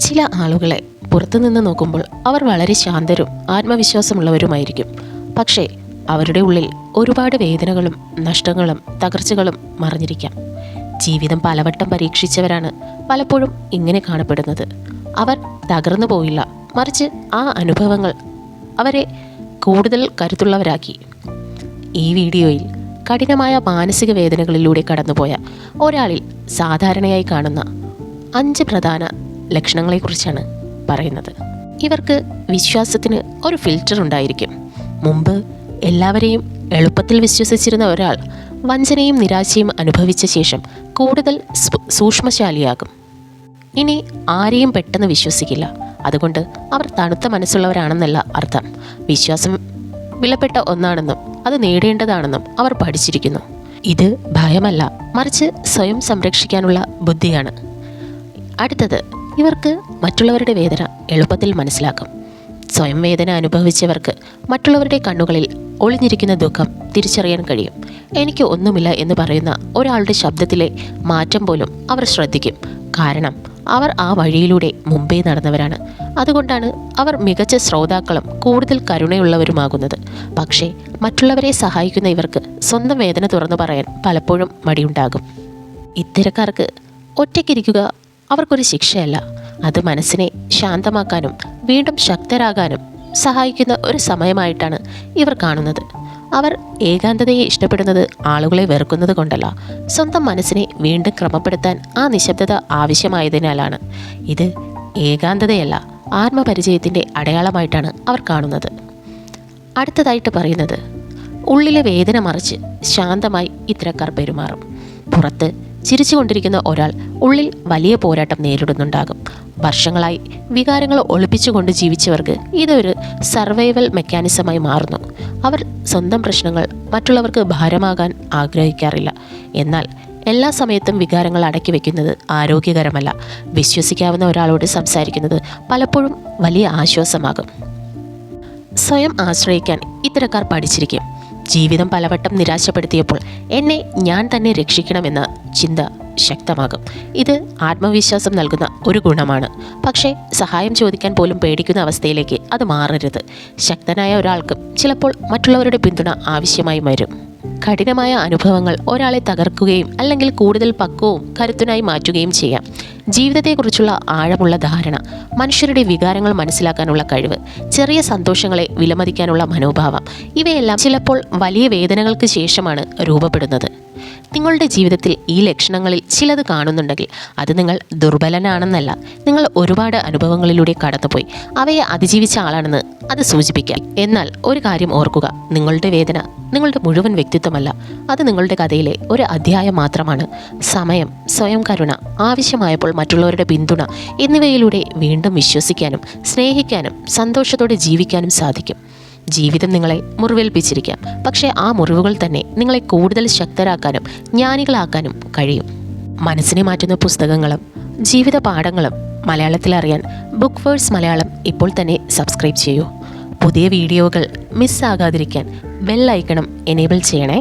ചില ആളുകളെ പുറത്തുനിന്ന് നോക്കുമ്പോൾ അവർ വളരെ ശാന്തരും ആത്മവിശ്വാസമുള്ളവരുമായിരിക്കും. പക്ഷേ അവരുടെ ഉള്ളിൽ ഒരുപാട് വേദനകളും നഷ്ടങ്ങളും തകർച്ചകളും മറഞ്ഞിരിക്കാം. ജീവിതം പലവട്ടം പരീക്ഷിച്ചവരാണ് പലപ്പോഴും ഇങ്ങനെ കാണപ്പെടുന്നത്. അവർ തകർന്നു പോയില്ല, മറിച്ച് ആ അനുഭവങ്ങൾ അവരെ കൂടുതൽ കരുത്തുള്ളവരാക്കി. ഈ വീഡിയോയിൽ കഠിനമായ മാനസിക വേദനകളിലൂടെ കടന്നുപോയ ഒരാളിൽ സാധാരണയായി കാണുന്ന 5 പ്രധാന ലക്ഷണങ്ങളെക്കുറിച്ചാണ് പറയുന്നത്. ഇവർക്ക് വിശ്വാസത്തിന് ഒരു ഫിൽറ്റർ ഉണ്ടായിരിക്കും. മുമ്പ് എല്ലാവരെയും എളുപ്പത്തിൽ വിശ്വസിച്ചിരുന്ന ഒരാൾ വഞ്ചനയും നിരാശയും അനുഭവിച്ച ശേഷം കൂടുതൽ സൂക്ഷ്മശാലിയാകും. ഇനി ആരെയും പെട്ടെന്ന് വിശ്വസിക്കില്ല. അതുകൊണ്ട് അവർ തണുത്ത മനസ്സുള്ളവരാണെന്നല്ല അർത്ഥം. വിശ്വാസം വിലപ്പെട്ട ഒന്നാണെന്നും അത് നേടേണ്ടതാണെന്നും അവർ പഠിച്ചിരിക്കുന്നു. ഇത് ഭയമല്ല, മറിച്ച് സ്വയം സംരക്ഷിക്കാനുള്ള ബുദ്ധിയാണ്. അടുത്തത്, ഇവർക്ക് മറ്റുള്ളവരുടെ വേദന എളുപ്പത്തിൽ മനസ്സിലാക്കും. സ്വയം വേദന അനുഭവിച്ചവർക്ക് മറ്റുള്ളവരുടെ കണ്ണുകളിൽ ഒളിഞ്ഞിരിക്കുന്ന ദുഃഖം തിരിച്ചറിയാൻ കഴിയും. എനിക്ക് ഒന്നുമില്ല എന്ന് പറയുന്ന ഒരാളുടെ ശബ്ദത്തിലെ മാറ്റം പോലും അവർ ശ്രദ്ധിക്കും. കാരണം അവർ ആ വഴിയിലൂടെ മുമ്പേ നടന്നവരാണ്. അതുകൊണ്ടാണ് അവർ മികച്ച ശ്രോതാക്കളും കൂടുതൽ കരുണയുള്ളവരുമാകുന്നത്. പക്ഷേ മറ്റുള്ളവരെ സഹായിക്കുന്ന ഇവർക്ക് സ്വന്തം വേദന തുറന്നു പറയാൻ പലപ്പോഴും മടിയുണ്ടാകും. ഇത്തരക്കാർക്ക് ഒറ്റയ്ക്കിരിക്കുക അവർക്കൊരു ശിക്ഷയല്ല, അത് മനസ്സിനെ ശാന്തമാക്കാനും വീണ്ടും ശക്തരാകാനും സഹായിക്കുന്ന ഒരു സമയമായിട്ടാണ് ഇവർ കാണുന്നത്. അവർ ഏകാന്തതയെ ഇഷ്ടപ്പെടുന്നത് ആളുകളെ വെറുക്കുന്നത് കൊണ്ടല്ല, സ്വന്തം മനസ്സിനെ വീണ്ടും ക്രമപ്പെടുത്താൻ ആ നിശബ്ദത ആവശ്യമായതിനാലാണ്. ഇത് ഏകാന്തതയല്ല, ആത്മപരിചയത്തിൻ്റെ അടയാളമായിട്ടാണ് അവർ കാണുന്നത്. അടുത്തതായിട്ട് പറയുന്നത്, ഉള്ളിലെ വേദന മറിച്ച് ശാന്തമായി ഇത്തരക്കാർ പെരുമാറും. പുറത്ത് ചിരിച്ചുകൊണ്ടിരിക്കുന്ന ഒരാൾ ഉള്ളിൽ വലിയ പോരാട്ടം നേരിടുന്നുണ്ടാകും. വർഷങ്ങളായി വികാരങ്ങൾ ഒളിപ്പിച്ചുകൊണ്ട് ജീവിച്ചവർക്ക് ഇതൊരു സർവൈവൽ മെക്കാനിസമായി മാറുന്നു. അവർ സ്വന്തം പ്രശ്നങ്ങൾ മറ്റുള്ളവർക്ക് ഭാരമാകാൻ ആഗ്രഹിക്കാറില്ല. എന്നാൽ എല്ലാ സമയത്തും വികാരങ്ങൾ അടക്കി വയ്ക്കുന്നത് ആരോഗ്യകരമല്ല. വിശ്വസിക്കാവുന്ന ഒരാളോട് സംസാരിക്കുന്നത് പലപ്പോഴും വലിയ ആശ്വാസമാകും. സ്വയം ആശ്രയിക്കാൻ ഇത്തരക്കാർ പഠിച്ചിരിക്കും. ജീവിതം പലവട്ടം നിരാശപ്പെടുത്തിയപ്പോൾ എന്നെ ഞാൻ തന്നെ രക്ഷിക്കണമെന്ന ചിന്ത ശക്തമാകും. ഇത് ആത്മവിശ്വാസം നൽകുന്ന ഒരു ഗുണമാണ്. പക്ഷേ സഹായം ചോദിക്കാൻ പോലും പേടിക്കുന്ന അവസ്ഥയിലേക്ക് അത് മാറരുത്. ശക്തനായ ഒരാൾക്കും ചിലപ്പോൾ മറ്റുള്ളവരുടെ പിന്തുണ ആവശ്യമായി വരും. കഠിനമായ അനുഭവങ്ങൾ ഒരാളെ തകർക്കുകയും അല്ലെങ്കിൽ കൂടുതൽ പക്വവും കരുത്തനായി മാറ്റുകയും ചെയ്യാം. ജീവിതത്തെക്കുറിച്ചുള്ള ആഴമുള്ള ധാരണ, മനുഷ്യരുടെ വികാരങ്ങൾ മനസ്സിലാക്കാനുള്ള കഴിവ്, ചെറിയ സന്തോഷങ്ങളെ വിലമതിക്കാനുള്ള മനോഭാവം, ഇവയെല്ലാം ചിലപ്പോൾ വലിയ വേദനകൾക്ക് ശേഷമാണ് രൂപപ്പെടുന്നത്. നിങ്ങളുടെ ജീവിതത്തിൽ ഈ ലക്ഷണങ്ങളിൽ ചിലത് കാണുന്നുണ്ടെങ്കിൽ അത് നിങ്ങൾ ദുർബലനാണെന്നല്ല, നിങ്ങൾ ഒരുപാട് അനുഭവങ്ങളിലൂടെ കടന്നുപോയി അവയെ അതിജീവിച്ച ആളാണെന്ന് അത് സൂചിപ്പിക്കാം. എന്നാൽ ഒരു കാര്യം ഓർക്കുക, നിങ്ങളുടെ വേദന നിങ്ങളുടെ മുഴുവൻ വ്യക്തിത്വമല്ല, അത് നിങ്ങളുടെ കഥയിലെ ഒരു അധ്യായം മാത്രമാണ്. സമയം, സ്വയം കരുണ, ആവശ്യമായപ്പോൾ മറ്റുള്ളവരുടെ പിന്തുണ എന്നിവയിലൂടെ വീണ്ടും വിശ്വസിക്കാനും സ്നേഹിക്കാനും സന്തോഷത്തോടെ ജീവിക്കാനും സാധിക്കും. ജീവിതം നിങ്ങളെ മുറിവേൽപ്പിച്ചിരിക്കാം, പക്ഷേ ആ മുറിവുകൾ തന്നെ നിങ്ങളെ കൂടുതൽ ശക്തരാക്കാനും ജ്ഞാനികളാക്കാനും കഴിയും. മനസ്സിനെ മാറ്റുന്ന പുസ്തകങ്ങളും ജീവിത പാഠങ്ങളും മലയാളത്തിൽ അറിയാൻ ബുക്ക് വേഴ്സ് മലയാളം ഇപ്പോൾ തന്നെ സബ്സ്ക്രൈബ് ചെയ്യൂ. പുതിയ വീഡിയോകൾ മിസ്സാകാതിരിക്കാൻ ബെൽ ഐക്കണും എനേബിൾ ചെയ്യണേ.